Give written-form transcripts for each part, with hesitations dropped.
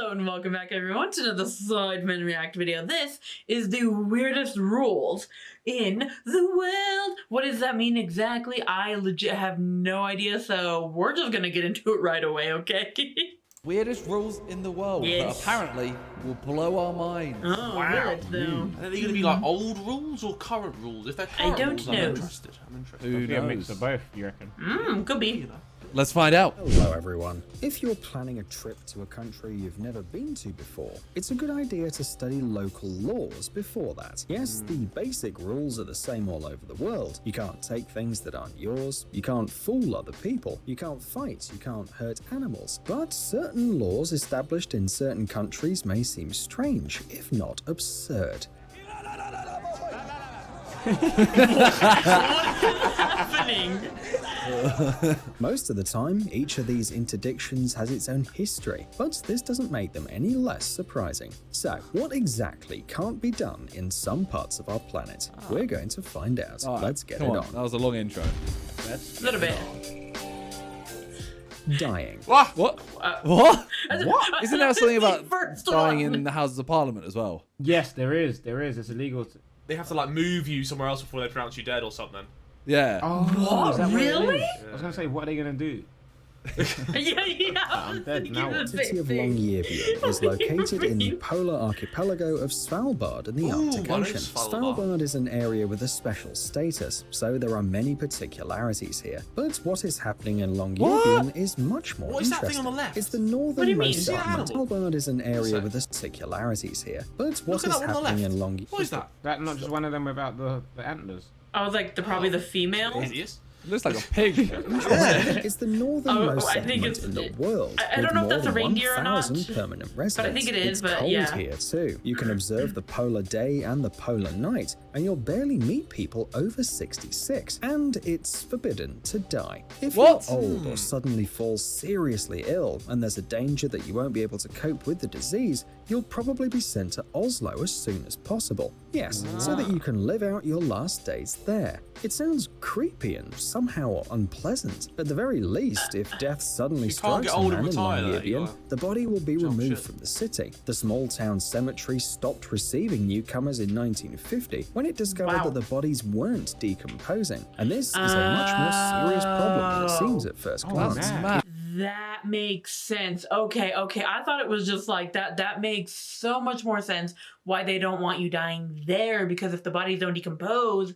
Hello and welcome back everyone to another Sidemenreact video. This is the weirdest rules in the world. What does that mean exactly? I legit have no idea, so we're just gonna get into it right away, okay? Weirdest rules in the world that apparently will blow our minds. Oh, wow. Good, though. Are they going to be like old rules or current rules? If they're current don't rules, know. I'm interested. Who Yeah, a mix knows? of both, you reckon? Could be. Let's find out. Hello everyone. If you're planning a trip to a country you've never been to before, it's a good idea to study local laws before that. Yes, the basic rules are the same all over the world. You can't take things that aren't yours, you can't fool other people, you can't fight, you can't hurt animals. But certain laws established in certain countries may seem strange, if not absurd. Happening. Most of the time, each of these interdictions has its own history, but this doesn't make them any less surprising. So, what exactly can't be done in some parts of our planet? We're going to find out. All right, Let's get come it on. on. That was a long intro. A little bit. Dying. What? What? What? Isn't there something First about dying one. in the Houses of Parliament as well? Yes, there is. It's illegal. They have to like move you somewhere else before they pronounce you dead or something. Yeah. Oh, What? is that what it Really? is? I was gonna say, what are they gonna do? yeah. I'm dead now. The city of Longyearbyen is located in the polar archipelago of Svalbard in the Arctic I know Ocean. Svalbard. Svalbard is an area with a special status, so there are many particularities here. But what is happening in Longyearbyen is much more What is that interesting. thing on the left? It's the do you mean? northernmost Is it an settlement. animal? Svalbard is an area that? with particularities here. But what Look at is that one on the happening in left. Longyearbyen? What is that? That not just one of them without the antlers. I was like, probably the female. Hideous. It looks like a pig. It's the northernmost I think settlement it's- in the world. I don't know if with that's a more than reindeer or not, 1,000 permanent residents. think it is, It's but cold yeah. here too. You can observe the polar day and the polar night, and you'll barely meet people over 66. And it's forbidden to die. If What? you're old or suddenly fall seriously ill, and there's a danger that you won't be able to cope with the disease, you'll probably be sent to Oslo as soon as possible. Yes, so that you can live out your last days there. It sounds creepy and somehow unpleasant. At the very least, if death suddenly You can't strikes get a old man and in retire, though, you Longyearbyen, gotta the body will be removed shit. from the city. The small town cemetery stopped receiving newcomers in 1950 when it discovered Wow. that the bodies weren't decomposing. And this is a much more serious problem than it seems at first glance. That's man. mad. That makes sense. Okay. I thought it was just like that. That makes so much more sense why they don't want you dying there, because if the bodies don't decompose,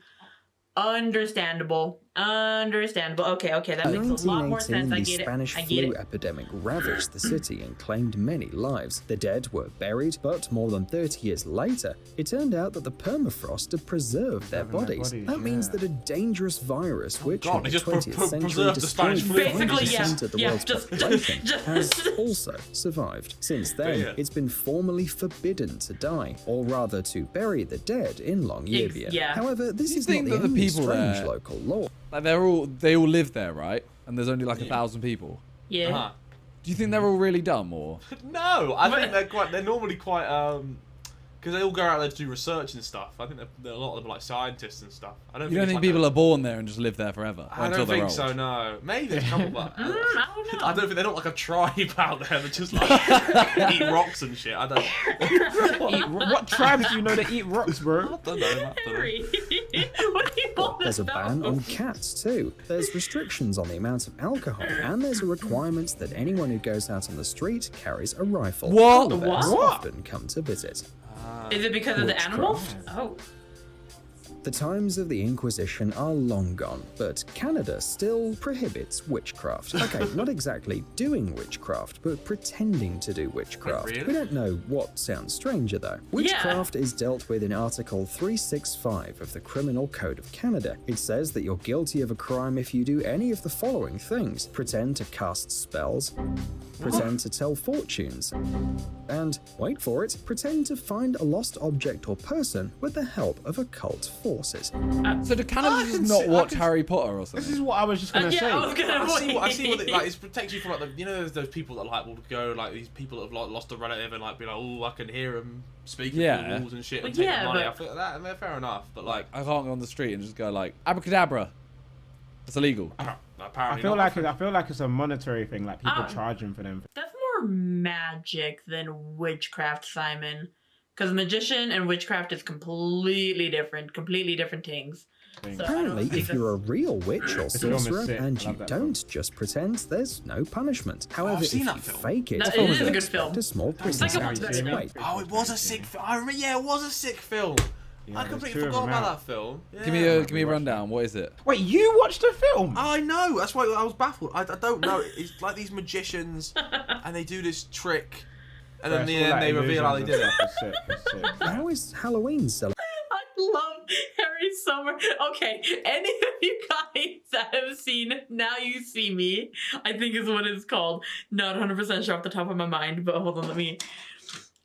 understandable. Okay, that In makes a lot more 1918, sense. I the get it. Spanish I get flu it. epidemic ravaged the city and claimed many lives. The dead were buried, but more than 30 years later, it turned out that the permafrost had preserved their bodies. bodies, That means yeah. that a dangerous virus, which God, in they the just 20th century preserved the destroyed Spanish flu. 'Basically, yeah. 5% of the Yeah, world's just- population, just- has also survived. Since then, Yeah. it's been formally forbidden to die, or rather to bury the dead in Longyearbyen. Yeah. However, this You is not think the that the only people strange there- local law. Like they all live there, right? And there's only like 1,000 people. Yeah. Uh-huh. Do you think they're all really dumb or? No, I think they're normally quite because they all go out there to do research and stuff. I think they're a lot of them are like scientists and stuff. I don't. You don't think it's like people are born there and just live there forever I until don't they're think old? so. No, maybe a couple, but I don't know. I don't think they're not like a tribe out there that just like eat rocks and shit. I don't. What tribes do you know that eat rocks, bro? I don't know. Harry. What do you call There's a this ban now? on cats too. There's restrictions on the amount of alcohol, and there's a requirement that anyone who goes out on the street carries a rifle. What? Polar bears What? often come to visit. Is it because of the Witchcraft. animals? Oh. The times of the Inquisition are long gone, but Canada still prohibits witchcraft. Okay, not exactly doing witchcraft, but pretending to do witchcraft. Really? We don't know what sounds stranger though. Witchcraft is dealt with in Article 365 of the Criminal Code of Canada. It says that you're guilty of a crime if you do any of the following things: pretend to cast spells, pretend to tell fortunes, and, wait for it, pretend to find a lost object or person with the help of occult forces. So do Canada just not watch Harry Potter or This something? is what I was just gonna say. Yeah, I was gonna I see what it, like. It protects you from like there's those people that like will go like these people that have like lost a relative and like be like, oh, I can hear them speaking Yeah. through the walls and shit and Well, taking yeah, money. but- I feel that, I mean, fair enough, but like I can't go on the street and just go like abracadabra. It's illegal. apparently I feel not. like it's a monetary thing, like people Ah. charging for them. That's more more magic than witchcraft, Simon. Because magician and witchcraft is completely different things. So Apparently, if you're a real witch or film is sorcerer sick. and I you love that don't just pretend, there's no punishment. However, I've if seen you that film. fake it, That you is a good expect film. a small prison Second one's sentence. better. Wait, Oh, it was a sick film. Yeah, it was a sick film. Yeah, I there's completely two of forgot them about out. that film. Yeah. Give me a rundown. What is it? Wait, you watched a film? I know. That's why I was baffled. I don't know. It's like these magicians, and they do this trick, and then in the end they reveal how they did it. It's sick. It's sick. how is Halloween celebrated? I love Harry Summer. Okay, any of you guys that have seen Now You See Me, I think is what it's called. Not 100% sure off the top of my mind, but hold on, let me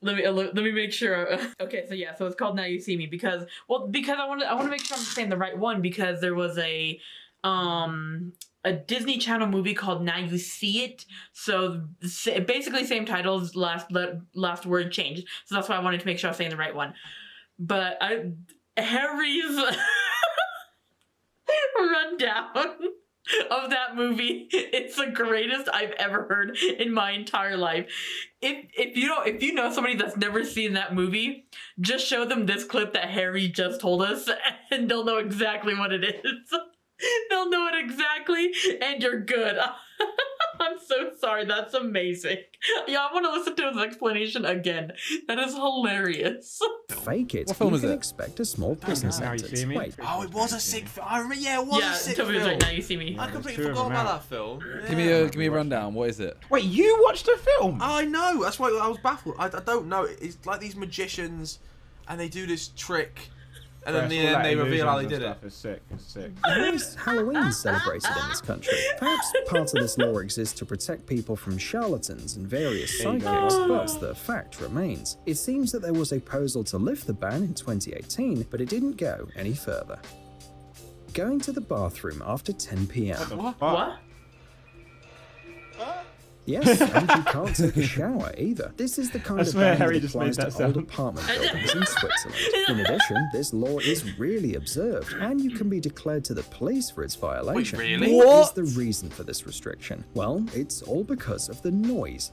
make sure. Okay, so yeah, so it's called Now You See Me because I want to make sure I'm saying the right one, because there was a Disney Channel movie called Now You See It. So basically same titles, last word changed. So that's why I wanted to make sure I was saying the right one. But Harry's rundown of that movie, it's the greatest I've ever heard in my entire life. If you know somebody that's never seen that movie, just show them this clip that Harry just told us, and they'll know exactly what it is. They'll know it exactly, and you're good. I'm so sorry. That's amazing. Yeah, I want to listen to his explanation again. That is hilarious. Fake it, What film you is can it? expect a small prison Now You sentence. See Me? Wait, Oh, it was a sick film. Yeah, it was a sick tell me it's film. right. Now You See Me. I there's completely two of forgot them about out. that film. Give me a rundown. What is it? Wait, you watched a film? I know. That's why I was baffled. I don't know. It's like these magicians, and they do this trick, and then in the end they reveal how they did it. It's sick. It's sick. how is Halloween celebrated in this country? Perhaps part of this law exists to protect people from charlatans and various There you psychics, go. but the fact remains. It seems that there was a proposal to lift the ban in 2018, but it didn't go any further. Going to the bathroom after 10 p.m. What? Yes, and you can't take a shower either. This is the kind I of swear ban Harry that just applies made to that old sound. apartment buildings in Switzerland. In addition, this law is really observed, and you can be declared to the police for its violation. Wait, really? What is What? the reason for this restriction? Well, it's all because of the noise.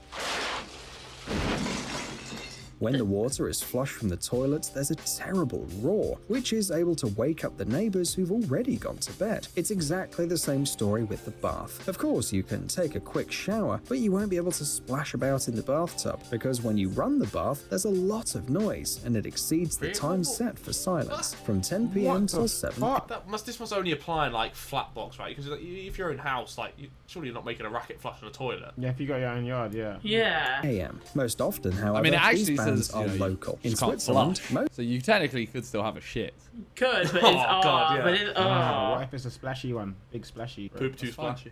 When the water is flushed from the toilet, there's a terrible roar, which is able to wake up the neighbors who've already gone to bed. It's exactly the same story with the bath. Of course, you can take a quick shower, but you won't be able to splash about in the bathtub, because when you run the bath, there's a lot of noise, and it exceeds the time set for silence, from 10 p.m. till 7 fuck? This must only apply in like flat box, right? Because if you're in house, like surely you're not making a racket flush in a toilet. Yeah, if you got your own yard, yeah. Yeah. a.m. Most often, however, it actually these bans says, are you local. In just can't Switzerland, flush. So you technically could still have a shit. Could, but it's Oh, God, yeah. but it's What if it's a splashy one? Big splashy. Poop too splashy.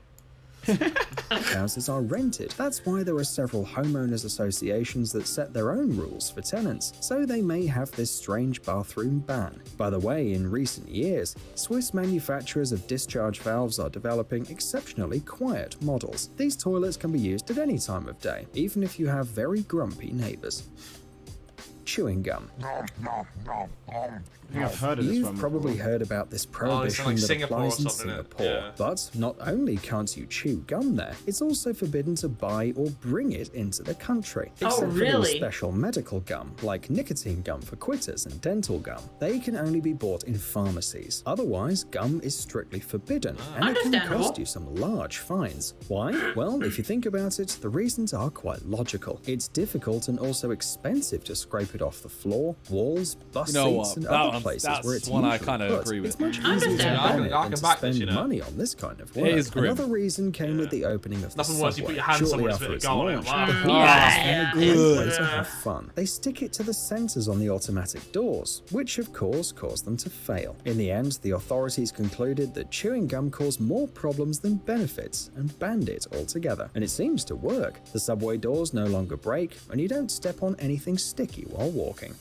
houses are rented. That's why there are several homeowners associations that set their own rules for tenants, so they may have this strange bathroom ban. By the way, in recent years, Swiss manufacturers of discharge valves are developing exceptionally quiet models. These toilets can be used at any time of day, even if you have very grumpy neighbors. Chewing gum. I think I've heard of this You've one probably before. heard about this like prohibition that Singapore applies in or something, isn't it? Singapore. Yeah. But not only can't you chew gum there, it's also forbidden to buy or bring it into the country. Oh, Except for really? the special medical gum, like nicotine gum for quitters and dental gum. They can only be bought in pharmacies. Otherwise, gum is strictly forbidden, and it can Understandable. cost you some large fines. Why? Well, if you think about it, the reasons are quite logical. It's difficult and also expensive to scrape it off the floor, walls, bus You know seats, what? and That other one- places that's where it's one I usually kinda put. agree with. It's much easier to Understandable. ban I it can than to back this, spend you know. money on this kind of It work. is grim. Another reason came with the opening of the Nothing worse, you put subway. your hand Shortly somewhere, after spit a its goal in it. launch, Wow. the Yeah. a great way to have fun. They stick it to the sensors on the automatic doors, which of course caused them to fail. In the end, the authorities concluded that chewing gum caused more problems than benefits and banned it altogether. And it seems to work. The subway doors no longer break, and you don't step on anything sticky while walking.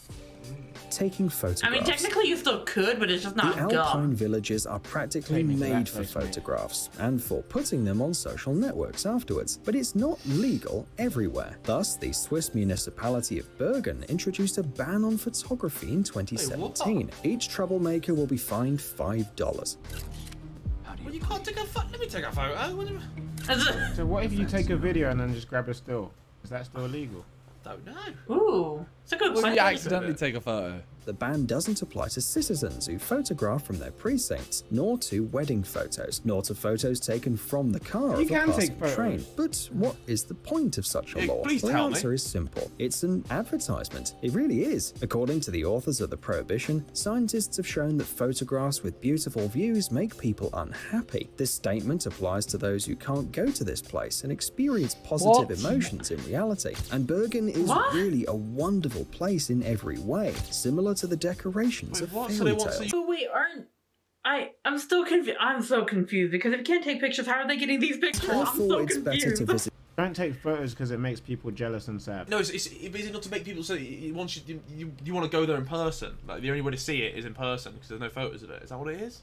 Taking photographs. I mean, technically you still could, but it's just The not alpine gum. villages are practically Take me to made that for place, mate. photographs and for putting them on social networks afterwards, but it's not legal everywhere. Thus, the Swiss municipality of Bergen introduced a ban on photography in 2017. Each troublemaker will be fined $5. Well, you can't take a photo. Let me take a photo. So what if you take a video and then just grab a still? Is that still illegal? Don't know. Ooh, it's a good Well, question. you accidentally take a photo. The ban doesn't apply to citizens who photograph from their precincts, nor to wedding photos, nor to photos taken from the car You of a can passing take photos. train. But what is the point of such a Yeah, law? please Well, the tell me. answer is simple. It's an advertisement. It really is. According to the authors of the prohibition, scientists have shown that photographs with beautiful views make people unhappy. This statement applies to those who can't go to this place and experience positive What? emotions in reality. And Bergen is What? really a wonderful place in every way, similar to the decorations Wait, of what? So fairy they want tales. to- But wait, I'm still confused. I'm so confused because if you can't take pictures, how are they getting these pictures? I'm Therefore, so it's better confused. to visit Don't take photos because it makes people jealous and sad. No, is it not to make people so you want to go there in person? Like the only way to see it is in person because there's no photos of it. Is that what it is?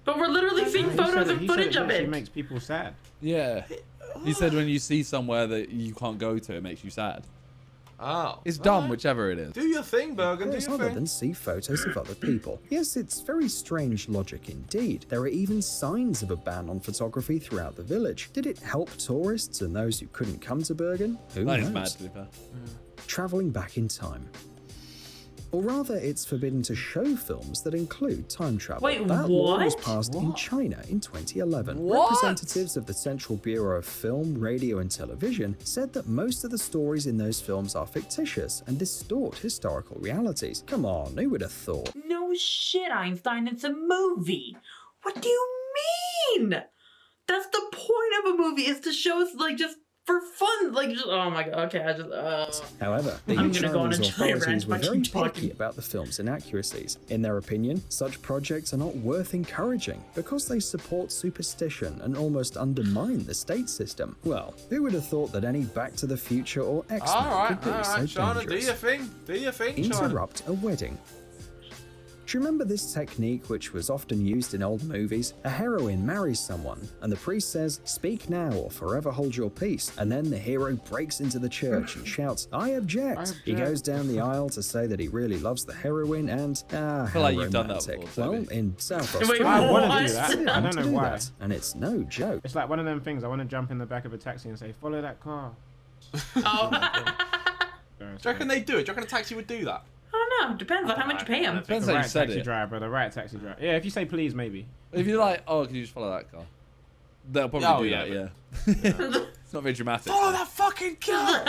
But we're literally seeing He photos said and footage of literally it. makes people sad. Yeah. He said when you see somewhere that you can't go to, it makes you sad. Oh. It's dumb, whichever it is. Do your thing, Bergen. Do It's your other thing. than see photos of other people. Yes, it's very strange logic indeed. There are even signs of a ban on photography throughout the village. Did it help tourists and those who couldn't come to Bergen? Who That is knows? mad, to be fair. Traveling back in time. Or rather, it's forbidden to show films that include time travel. Wait, that law was what? passed in China in 2011. What? Representatives of the Central Bureau of Film, Radio and Television said that most of the stories in those films are fictitious and distort historical realities. Come on, who would have thought? No shit, Einstein. It's a movie. What do you mean? That's the point of a movie, is to show us, like, just for fun. Like, just, oh my god, okay, I just, However, the I'm gonna go on a Chinese giant authorities rant were if I very keep talking. picky about the film's inaccuracies. In their opinion, such projects are not worth encouraging because they support superstition and almost undermine the state system. Well, who would have thought that any Back to the Future or X-Men All could be right, so Shauna. Do dangerous? your thing. Do your thing, Shauna. Interrupt a wedding. Do you remember this technique which was often used in old movies? A heroine marries someone, and the priest says, "Speak now or forever hold your peace." And then the hero breaks into the church and shouts, "I object!" He goes down the aisle to say that he really loves the heroine and, how feel like you've done that romantic. before, Well, Toby. in South Wait, Australia, I want to What? do that. it's I illegal don't to know do why. that, and it's no joke. It's like one of them things. I want to jump in the back of a taxi and say, "Follow that car." oh. Do you reckon they do it? Do you reckon a taxi would do that? I don't know. Depends on how much you pay him. Depends the how you right said taxi it. driver, the right taxi driver. Yeah, if you say please, maybe. If you're like, oh, can you just follow that car? They'll probably do Oh, that, yeah, yeah. It's not very dramatic. Follow that fucking car!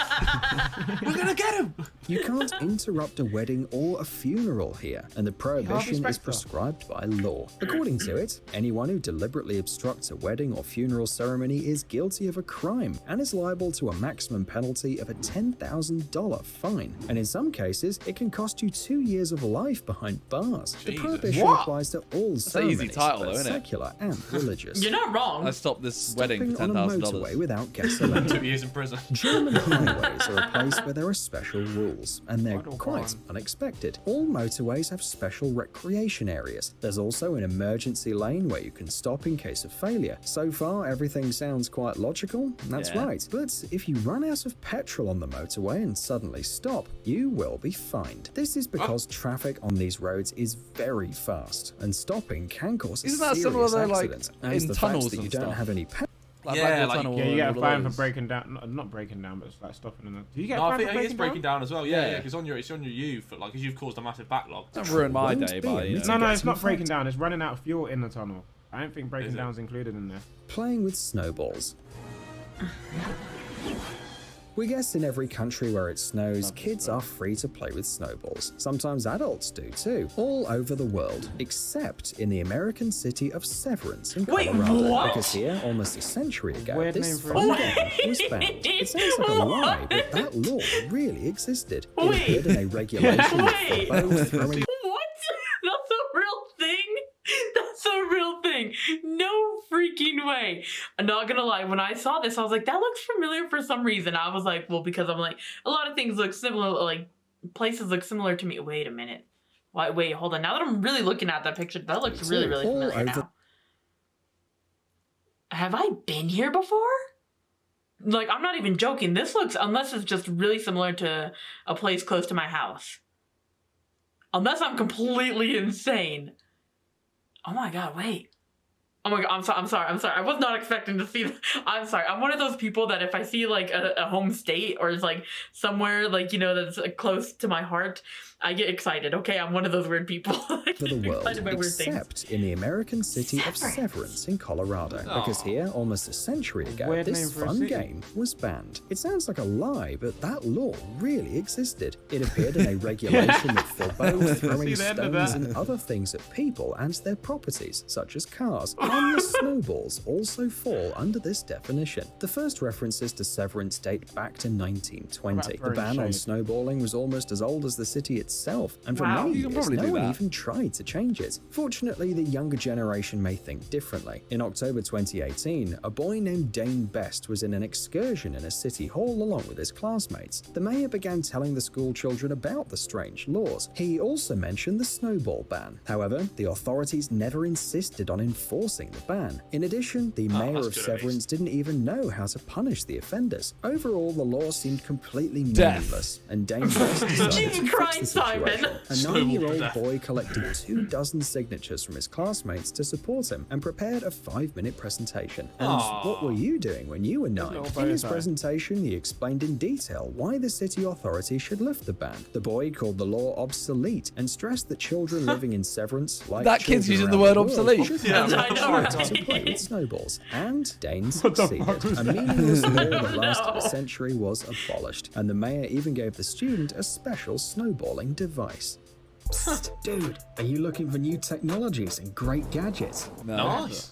We're gonna get him! You can't interrupt a wedding or a funeral here, and the prohibition is respect her. prescribed by law. According to it, anyone who deliberately obstructs a wedding or funeral ceremony is guilty of a crime and is liable to a maximum penalty of a $10,000 fine. And in some cases, it can cost you 2 years of life behind bars. The Jesus. prohibition What? applies to all an ceremonies, easy title, both though, isn't it? secular and religious. You're not wrong. I stopped this wedding for Stopping on a $10,000. motorway without gasoline. 2 years in prison. German highways are a place where there are special rules, and they're Autobahn. quite unexpected. All motorways have special recreation areas. There's also an emergency lane where you can stop in case of failure. So far, everything sounds quite logical. That's Yeah. right. But if you run out of petrol on the motorway and suddenly stop, you will be fined. This is because traffic on these roads is very fast, and stopping can cause a Isn't that serious similar though, like, accident. As in the tunnels fact that you and don't stuff? have any petrol. Like Yeah, Blackwall like- Tunnel Yeah, you and get a all fine for those. breaking down. Not breaking down, but it's like stopping. Do you get No, a I fine think for it's breaking down as well. Yeah, Yeah. yeah, because it's on your you for like, because you've caused a massive backlog. Don't ruin my Won't day be by, a you know. No, no, it's Getting not breaking fucked. down. It's running out of fuel in the tunnel. I don't think breaking Is it? down is included in there. Playing with snowballs. We guess in every country where it snows, kids are free to play with snowballs. Sometimes adults do too, all over the world, except in the American city of Severance in Wait, Colorado. what? Because here, almost a century ago, Weird this name for a fun city. game was banned. It sounds like a lie, but that law really existed. It Wait. appeared in a regulation Wait. for both throwing What? That's a real thing? That's a real thing. No freaking way. I'm not gonna lie, when I saw this, I was like, that looks familiar for some reason. I was like, well, because I'm like, a lot of things look similar, like, places look similar to me. Wait a minute. Wait, hold on. Now that I'm really looking at that picture, that looks really, really all familiar over- now. Have I been here before? Like, I'm not even joking. This looks, unless it's just really similar to a place close to my house. Unless I'm completely insane. Oh my god, wait. Oh my god, I'm sorry. I was not expecting to see that. I'm sorry. I'm one of those people that if I see like a home state or it's like somewhere like, you know, that's close to my heart, I get excited. Okay, I'm one of those weird people. For the world, except in the American city of Severance in Colorado, because here, almost a century ago, Weird name this for a fun city. game was banned. It sounds like a lie, but that law really existed. It appeared in a regulation that forbade throwing See the end of stones that? and other things at people and their properties, such as cars. Harmless snowballs also fall under this definition. The first references to Severance date back to 1920. The ban on snowballing was almost as old as the city itself, and for Wow. many You can years, probably no do one that. even tried to change it. Fortunately, the younger generation may think differently. In October 2018, a boy named Dane Best was in an excursion in a city hall along with his classmates. The mayor began telling the school children about the strange laws. He also mentioned the snowball ban. However, the authorities never insisted on enforcing the ban. In addition, the mayor that's of good at Severance least. didn't even know how to punish the offenders. Overall, the law seemed completely Death. meaningless, and Dane Best decided Jesus to fix Christ, the Simon. situation. A Snowball 9-year-old death. boy collected 24 signatures from his classmates to support him and prepared a 5-minute presentation. And Aw. what were you doing when you were 9? little In his bow tie. presentation, he explained in detail why the city authority should lift the ban. The boy called the law obsolete and stressed that children living in Severance, like That kid's children using the around word world, obsolete. should Yeah, have I the know, right right? to play with snowballs. And Dane What the succeeded. fuck was A that? meaningless law that lasted No. a century was abolished, and the mayor even gave the student a special snowballing device. Psst, dude, are you looking for new technologies and great gadgets? No. Nice.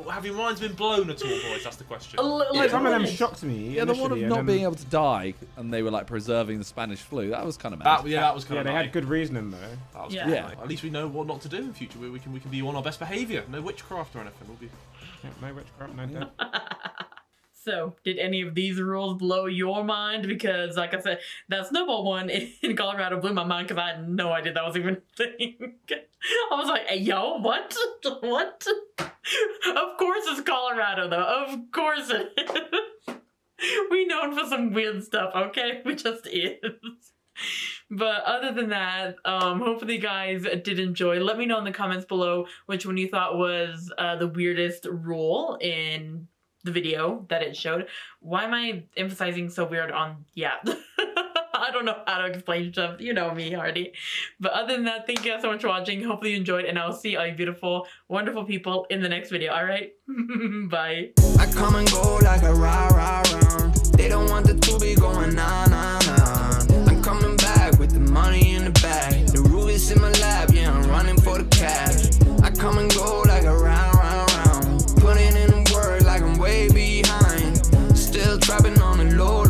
Have your minds been blown at all, boys? That's the question. Some of them shocked me. Yeah, the one of initially, and not then- being able to die, and they were like preserving the Spanish flu. That was kind of mad. That was kind Yeah, of they had good reasoning though. That was Yeah. good, Yeah. mate. At least we know what not to do in future. We can be on our best behaviour. No witchcraft or anything. We'll be. Yeah, no witchcraft, no death. So, did any of these rules blow your mind? Because, like I said, that snowball one in Colorado blew my mind because I had no idea that was even a thing. I was like, hey, yo, what? What? Of course it's Colorado, though. Of course it is. We known for some weird stuff, okay? We just is. But other than that, hopefully you guys did enjoy. Let me know in the comments below which one you thought was the weirdest rule in the video that it showed. Why am I emphasizing so weird on, yeah. I don't know how to explain stuff. You know me, Hardy. But other than that, thank you guys so much for watching. Hopefully you enjoyed, and I'll see all you beautiful, wonderful people in the next video. All right? Bye. I come and go like a rah rah rah. They don't want the to be going nah nah nah. I'm coming back with the money in the bag. The rubies in my lap, yeah, I'm running for the cash. I come and go like a rah rah rah. Putting in work like I'm way behind. Still trapping on the low